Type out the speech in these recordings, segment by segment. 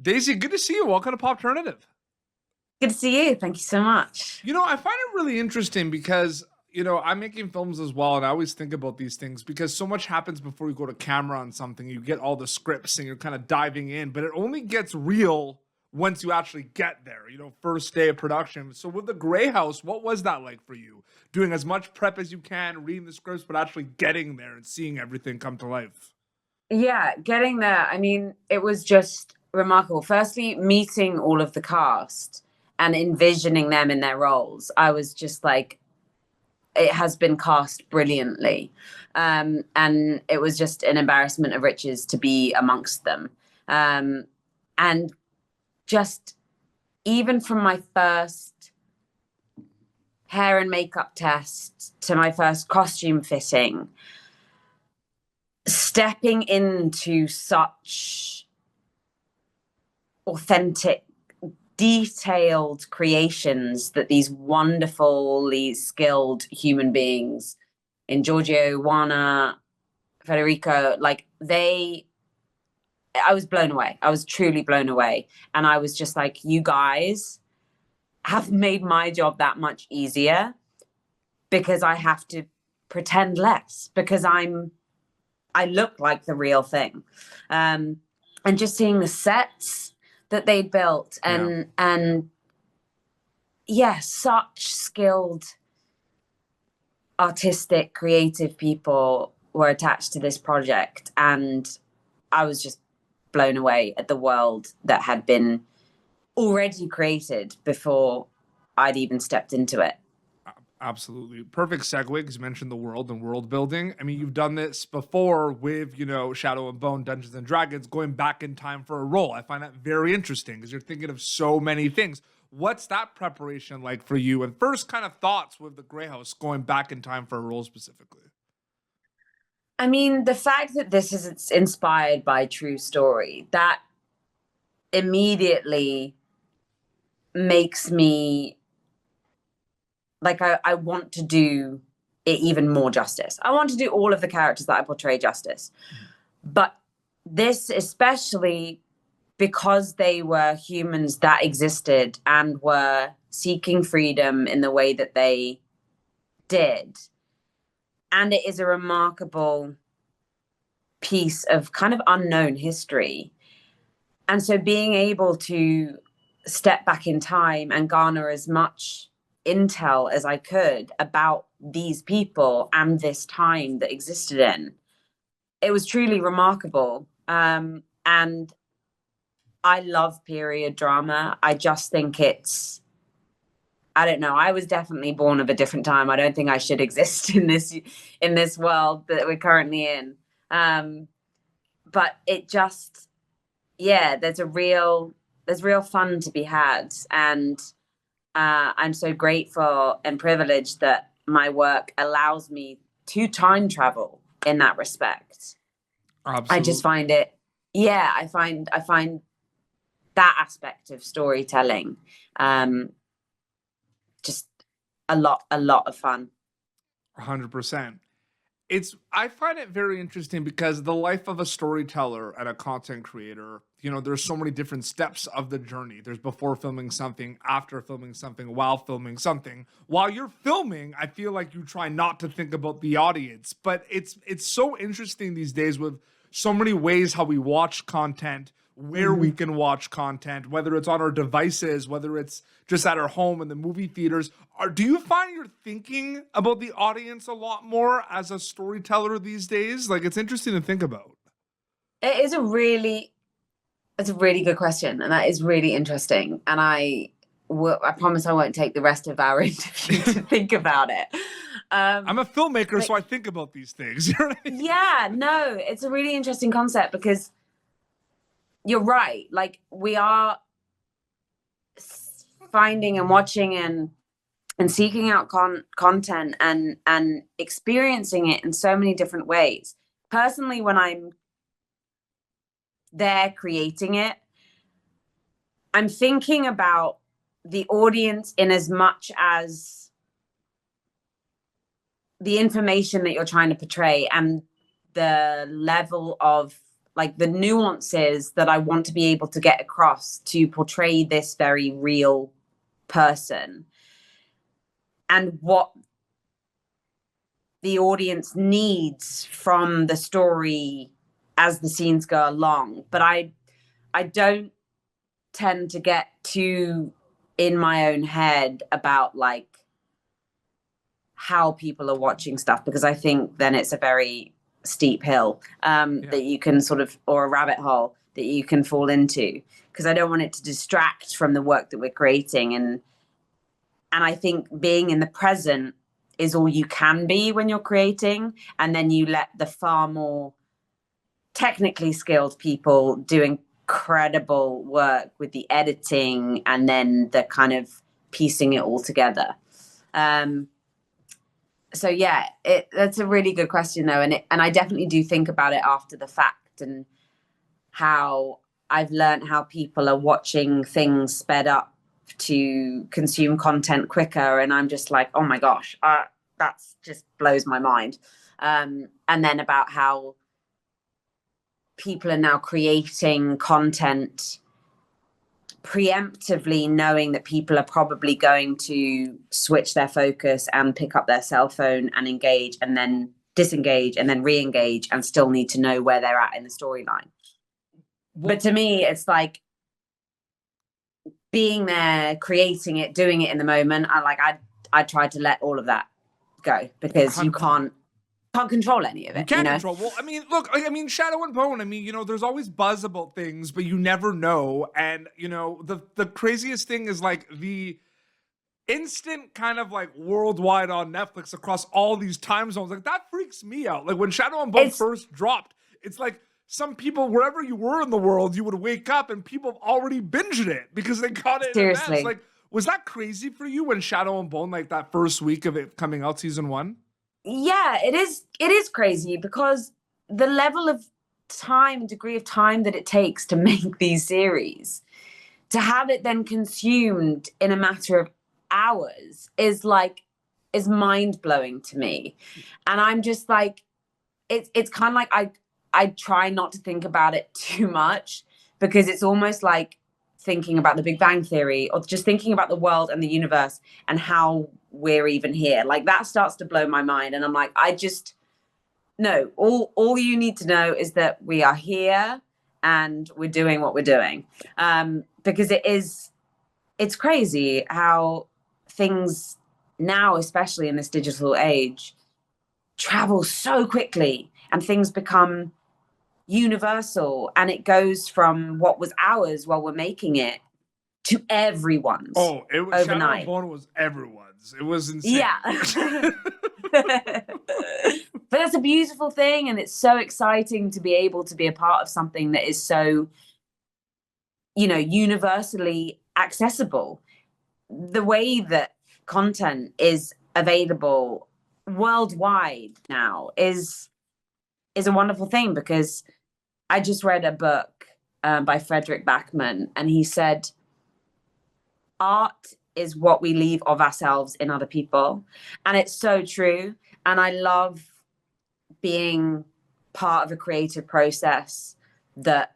Daisy, good to see you. Welcome to Popternative. Good to see you. Thank you so much. I find it really interesting because, I'm making films as well, and I always think about these things because so much happens before you go to camera on something. You get all the scripts and you're kind of diving in, but it only gets real once you actually get there, first day of production. So with the Grey House, what was that like for you? Doing as much prep as you can, reading the scripts, but actually getting there and seeing everything come to life. Yeah, getting there. I mean, it was just remarkable. Firstly, meeting all of the cast and envisioning them in their roles. I was just like, it has been cast brilliantly. And it was just an embarrassment of riches to be amongst them. And just even from my first hair and makeup test to my first costume fitting, stepping into such authentic, detailed creations that these wonderfully skilled human beings in Giorgio, Juana, Federico, I was blown away. I was truly blown away. And I was just like, you guys have made my job that much easier because I have to pretend less, because I look like the real thing. And just seeing the sets that they built and such skilled, artistic, creative people were attached to this project. And I was just blown away at the world that had been already created before I'd even stepped into it. Absolutely. Perfect segue because you mentioned the world and world building. I mean, you've done this before with, Shadow and Bone, Dungeons and Dragons, going back in time for a role. I find that very interesting because you're thinking of so many things. What's that preparation like for you? And first kind of thoughts with the Grey House going back in time for a role specifically. I mean, the fact that this is inspired by true story, that immediately makes me like, I want to do it even more justice. I want to do all of the characters that I portray justice. But this, especially because they were humans that existed and were seeking freedom in the way that they did. And it is a remarkable piece of kind of unknown history. And so being able to step back in time and garner as much intel as I could about these people and this time that existed in, it was truly remarkable. And I love period drama. I just think I don't know. I was definitely born of a different time. I don't think I should exist in this world that we're currently in. But it just, there's real fun to be had. And I'm so grateful and privileged that my work allows me to time travel in that respect. Absolutely. I just find it, I find that aspect of storytelling just a lot of fun. 100%. I find it very interesting because the life of a storyteller and a content creator, there's so many different steps of the journey. There's before filming something, after filming something, while filming something. While you're filming, I feel like you try not to think about the audience, but it's so interesting these days with so many ways how we watch content, where we can watch content, whether it's on our devices, whether it's just at our home in the movie theaters. Do you find you're thinking about the audience a lot more as a storyteller these days? Like, it's interesting to think about. It's a really good question, and that is really interesting. And I promise I won't take the rest of our interview to think about it. I'm a filmmaker, so I think about these things. You know what I mean? Yeah, no, it's a really interesting concept because you're right. Like, we are finding and watching and seeking out content and experiencing it in so many different ways. Personally, when I'm there creating it, I'm thinking about the audience in as much as the information that you're trying to portray and the level of like the nuances that I want to be able to get across to portray this very real person, and what the audience needs from the story as the scenes go along. But I don't tend to get too in my own head about like how people are watching stuff, because I think then it's a very steep hill that you can sort of, or a rabbit hole that you can fall into, because I don't want it to distract from the work that we're creating. And I think being in the present is all you can be when you're creating, and then you let the far more technically skilled people do incredible work with the editing and then the kind of piecing it all together. So yeah, that's a really good question though, and I definitely do think about it after the fact, and how I've learned how people are watching things sped up to consume content quicker, and I'm just like, oh my gosh, that's just blows my mind. And then about how people are now creating content preemptively, knowing that people are probably going to switch their focus and pick up their cell phone and engage, and then disengage and then re-engage, and still need to know where they're at in the storyline. But to me, it's like being there, creating it, doing it in the moment. I tried to let all of that go, because you can't control any of it. You can't control. Well, I mean, look, I mean, Shadow and Bone, I mean, you know, there's always buzz about things, but you never know. And, you know, the craziest thing is like the instant kind of like worldwide on Netflix across all these time zones. Like that freaks me out. Like when Shadow and Bone first dropped, it's like some people, wherever you were in the world, you would wake up and people have already binged it because they got it in advance. Like, was that crazy for you when Shadow and Bone, like that first week of it coming out, season 1? Yeah, it is crazy, because the level of time, degree of time that it takes to make these series, to have it then consumed in a matter of hours is mind-blowing to me. And I'm just like, it's kind of like I try not to think about it too much, because it's almost like thinking about the Big Bang Theory, or just thinking about the world and the universe and how we're even here. Like that starts to blow my mind. And I'm like, no, all you need to know is that we are here and we're doing what we're doing. Because it's crazy how things now, especially in this digital age, travel so quickly, and things become universal, and it goes from what was ours while we're making it to everyone's. Oh, it was overnight. Shadow and Bone was everyone's. It was insane. Yeah. But that's a beautiful thing, and it's so exciting to be able to be a part of something that is so, you know, universally accessible. The way that content is available worldwide now is a wonderful thing, because I just read a book by Frederick Backman, and he said, art is what we leave of ourselves in other people. And it's so true. And I love being part of a creative process that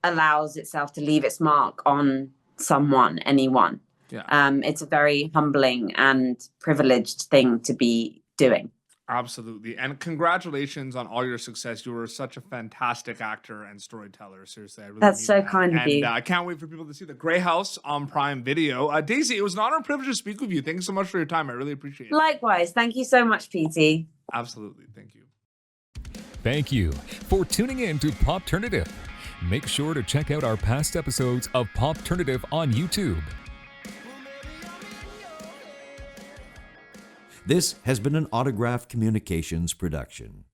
allows itself to leave its mark on someone, anyone. Yeah. It's a very humbling and privileged thing to be doing. Absolutely. And congratulations on all your success. You were such a fantastic actor and storyteller. Seriously, I really That's so that. kind of you. And I can't wait for people to see The Grey House on Prime Video. Daisy, it was an honor and privilege to speak with you. Thanks so much for your time. I really appreciate it. Likewise. Thank you so much, PT. Absolutely. Thank you. Thank you for tuning in to Popternative. Make sure to check out our past episodes of Popternative on YouTube. This has been an Autograph Communications production.